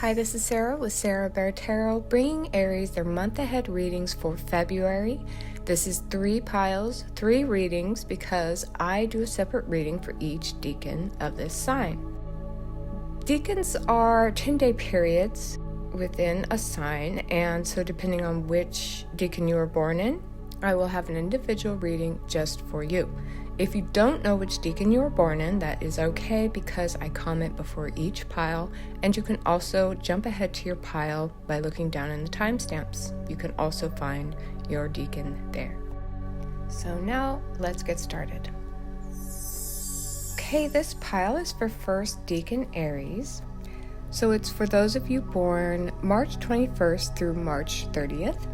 Hi, this is Sarah with Sarah Bear Tarot, bringing Aries their month ahead readings for February. This is 3 piles, 3 readings, because I do a separate reading for each decan of this sign. Decans are 10-day periods within a sign, and so depending on which decan you were born in, I will have an individual reading just for you. If you don't know which decan you were born in, that is okay because I comment before each pile, and you can also jump ahead to your pile by looking down in the timestamps. You can also find your decan there. So now let's get started. Okay, this pile is for first decan Aries. So it's for those of you born March 21st through March 30th.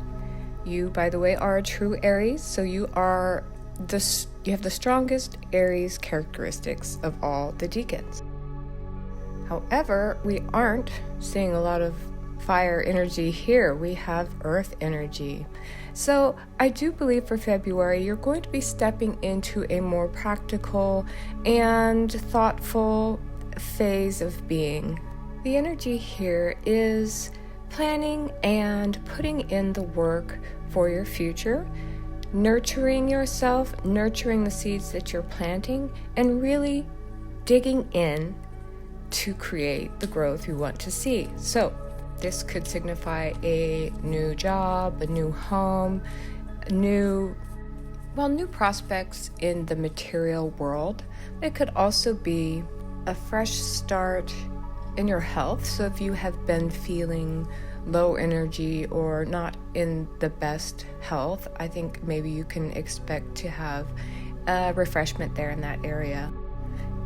You, by the way, are a true Aries, so you have the strongest Aries characteristics of all the decans. However, we aren't seeing a lot of fire energy here. We have earth energy. So I do believe for February, you're going to be stepping into a more practical and thoughtful phase of being. The energy here is planning and putting in the work for your future, nurturing yourself, nurturing the seeds that you're planting, and really digging in to create the growth you want to see. So this could signify a new job, a new home, new prospects in the material world. It could also be a fresh start in your health. So if you have been feeling low energy or not in the best health, I think maybe you can expect to have a refreshment there in that area,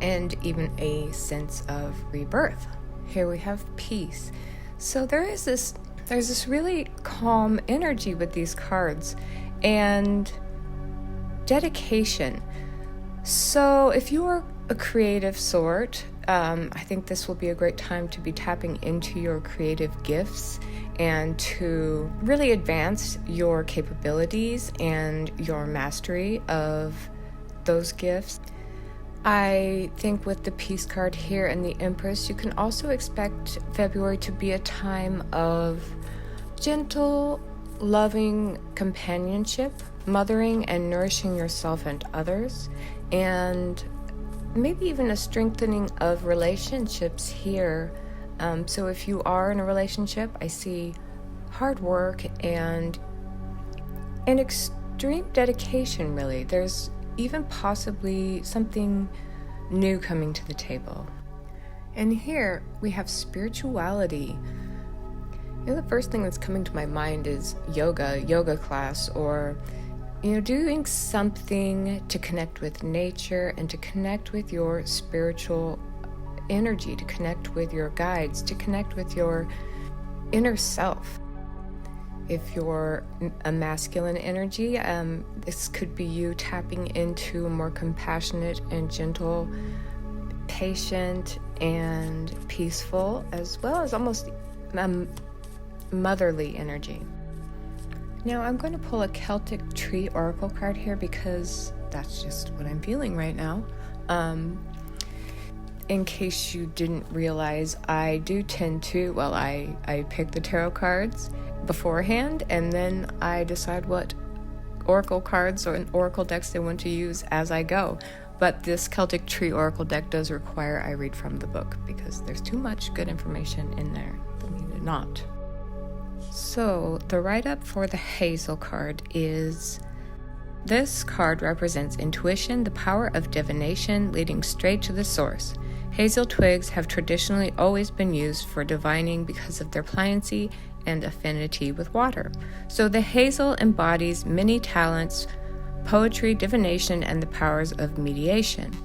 and even a sense of rebirth. Here we have peace. So there's this really calm energy with these cards, and dedication. So if you are a creative sort, I think this will be a great time to be tapping into your creative gifts and to really advance your capabilities and your mastery of those gifts. I think with the Peace card here and the Empress, you can also expect February to be a time of gentle, loving companionship, mothering and nourishing yourself and others, and maybe even a strengthening of relationships here. So if you are in a relationship, I see hard work and an extreme dedication, really. There's even possibly something new coming to the table. And here we have spirituality. The first thing that's coming to my mind is yoga class, or doing something to connect with nature and to connect with your spiritual energy, to connect with your guides, to connect with your inner self. If you're a masculine energy, this could be you tapping into a more compassionate and gentle, patient and peaceful, as well as almost motherly energy. Now I'm going to pull a Celtic Tree Oracle card here because that's just what I'm feeling right now. In case you didn't realize, I do tend to, I pick the tarot cards beforehand, and then I decide what oracle cards or oracle decks they want to use as I go. But this Celtic Tree Oracle deck does require I read from the book because there's too much good information in there for me to not. So the write-up for the Hazel card is, this card represents intuition, the power of divination leading straight to the source. Hazel twigs have traditionally always been used for divining because of their pliancy and affinity with water. So the hazel embodies many talents, poetry, divination, and the powers of mediation.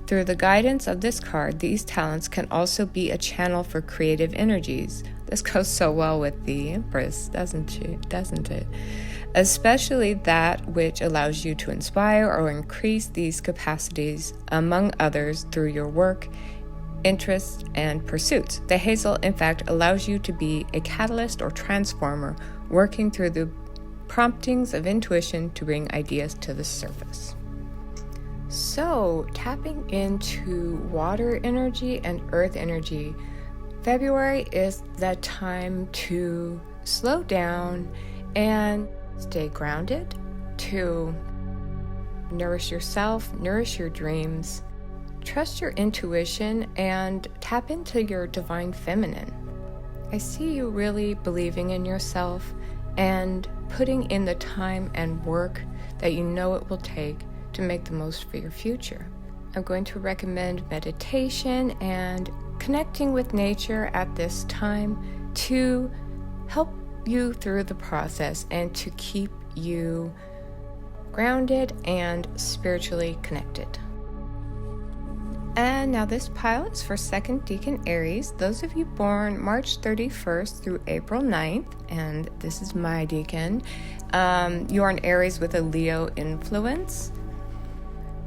Through the guidance of this card, these talents can also be a channel for creative energies. This goes so well with the Empress, doesn't it? Especially that which allows you to inspire or increase these capacities, among others, through your work, interests, and pursuits. The hazel, in fact, allows you to be a catalyst or transformer, working through the promptings of intuition to bring ideas to the surface. So, tapping into water energy and earth energy February is the time to slow down and stay grounded, to nourish yourself, nourish your dreams, trust your intuition, and tap into your divine feminine. I see you really believing in yourself and putting in the time and work that you know it will take to make the most for your future. I'm going to recommend meditation and connecting with nature at this time to help you through the process and to keep you grounded and spiritually connected. And now this pile is for 2nd Decan Aries, those of you born March 31st through April 9th, and this is my decan. You are an Aries with a Leo influence.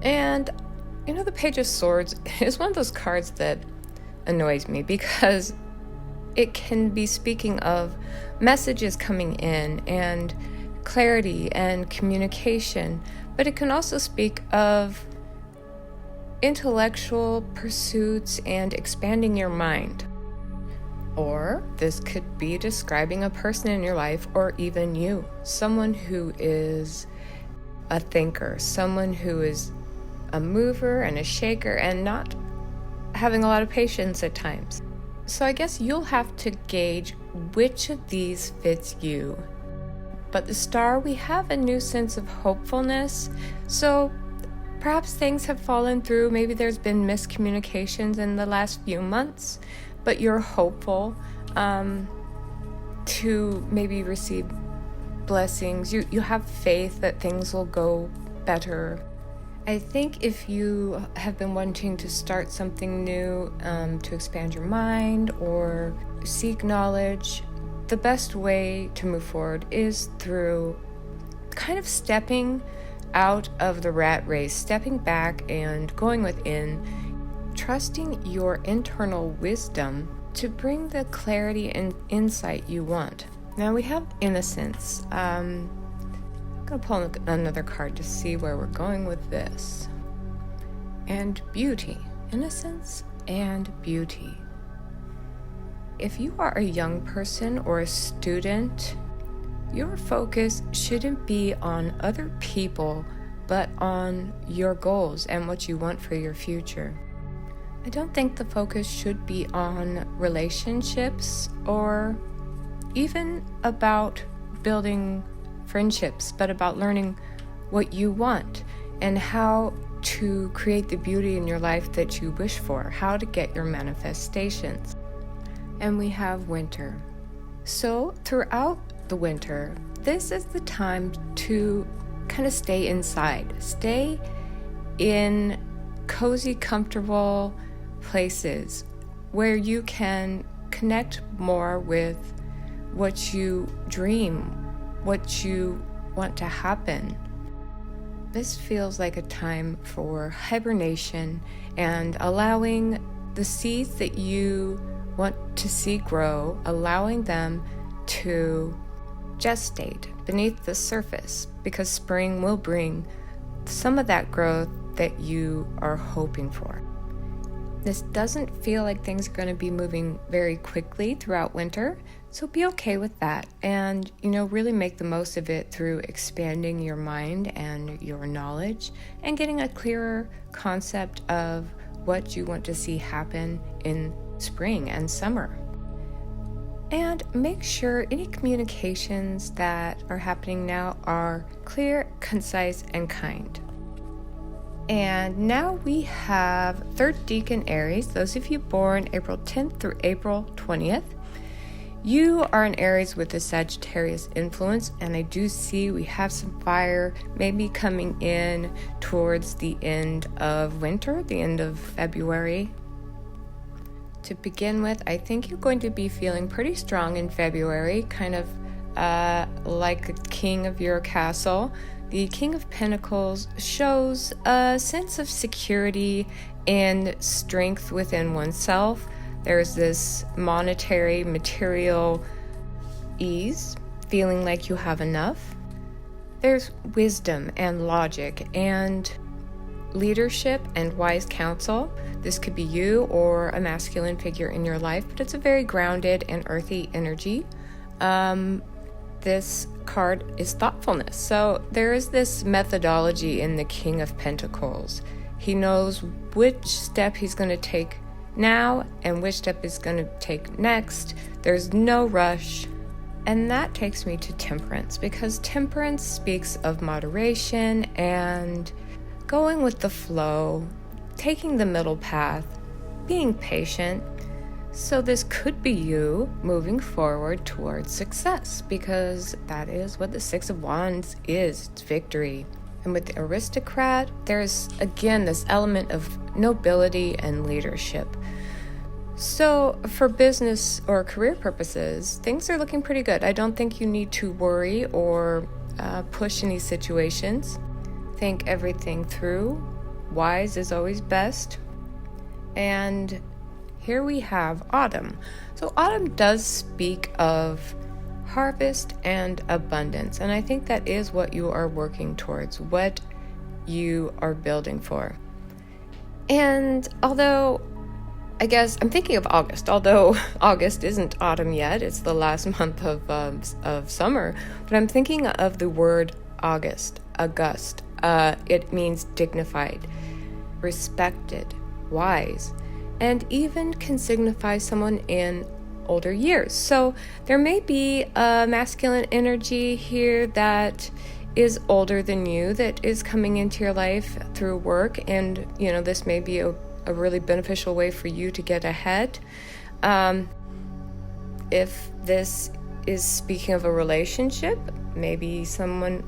And the Page of Swords is one of those cards that annoys me because it can be speaking of messages coming in and clarity and communication, but it can also speak of intellectual pursuits and expanding your mind. Or this could be describing a person in your life, or even you, someone who is a thinker, someone who is a mover and a shaker and not having a lot of patience at times. So I guess you'll have to gauge which of these fits you. But the star, we have a new sense of hopefulness. So perhaps things have fallen through. Maybe there's been miscommunications in the last few months, but you're hopeful to maybe receive blessings. You have faith that things will go better. I think if you have been wanting to start something new, to expand your mind or seek knowledge, the best way to move forward is through kind of stepping out of the rat race, stepping back and going within, trusting your internal wisdom to bring the clarity and insight you want. Now we have innocence. I'm going to pull another card to see where we're going with this. And beauty. Innocence and beauty. If you are a young person or a student, your focus shouldn't be on other people, but on your goals and what you want for your future. I don't think the focus should be on relationships or even about building friendships, but about learning what you want and how to create the beauty in your life that you wish for, how to get your manifestations. And we have winter. So throughout the winter, this is the time to kind of stay inside, stay in cozy, comfortable places where you can connect more with what you dream, what you want to happen. This feels like a time for hibernation and allowing the seeds that you want to see grow, allowing them to gestate beneath the surface, because spring will bring some of that growth that you are hoping for. This doesn't feel like things are going to be moving very quickly throughout winter, so be okay with that and, really make the most of it through expanding your mind and your knowledge and getting a clearer concept of what you want to see happen in spring and summer. And make sure any communications that are happening now are clear, concise, and kind. And now we have 3rd Decan Aries, those of you born April 10th through April 20th. You are an Aries with a Sagittarius influence, and I do see we have some fire maybe coming in towards the end of winter, the end of February. To begin with, I think you're going to be feeling pretty strong in February, kind of like a king of your castle. The King of Pentacles shows a sense of security and strength within oneself. There's this monetary, material ease, feeling like you have enough. There's wisdom and logic and leadership and wise counsel. This could be you or a masculine figure in your life, but it's a very grounded and earthy energy. This card is thoughtfulness. So there is this methodology in the King of Pentacles. He knows which step he's going to take now and which step he's going to take next. There's no rush. And that takes me to Temperance, because Temperance speaks of moderation and going with the flow, taking the middle path, being patient. So this could be you moving forward towards success, because that is what the Six of Wands is. It's victory. And with the Aristocrat, there's again this element of nobility and leadership. So for business or career purposes, things are looking pretty good. I don't think you need to worry or push any situations. Think everything through. Wise is always best. And here we have Autumn. So Autumn does speak of harvest and abundance. And I think that is what you are working towards, what you are building for. And although I guess I'm thinking of August, although August isn't autumn yet, it's the last month of summer, but I'm thinking of the word August. It means dignified, respected, wise, and even can signify someone in older years. So there may be a masculine energy here that is older than you that is coming into your life through work, and this may be a really beneficial way for you to get ahead. If this is speaking of a relationship, maybe someone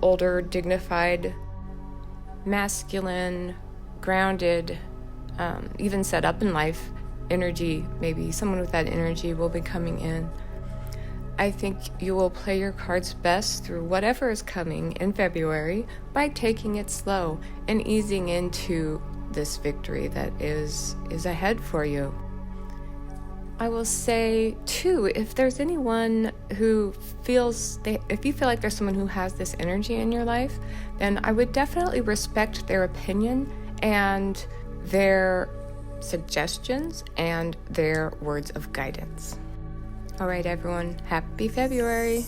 older, dignified, masculine, grounded, even set up in life energy, maybe someone with that energy will be coming in. I think you will play your cards best through whatever is coming in February by taking it slow and easing into this victory that is ahead for you. I will say too, if there's anyone who if you feel like there's someone who has this energy in your life, then I would definitely respect their opinion and their suggestions and their words of guidance. All right, everyone, happy February.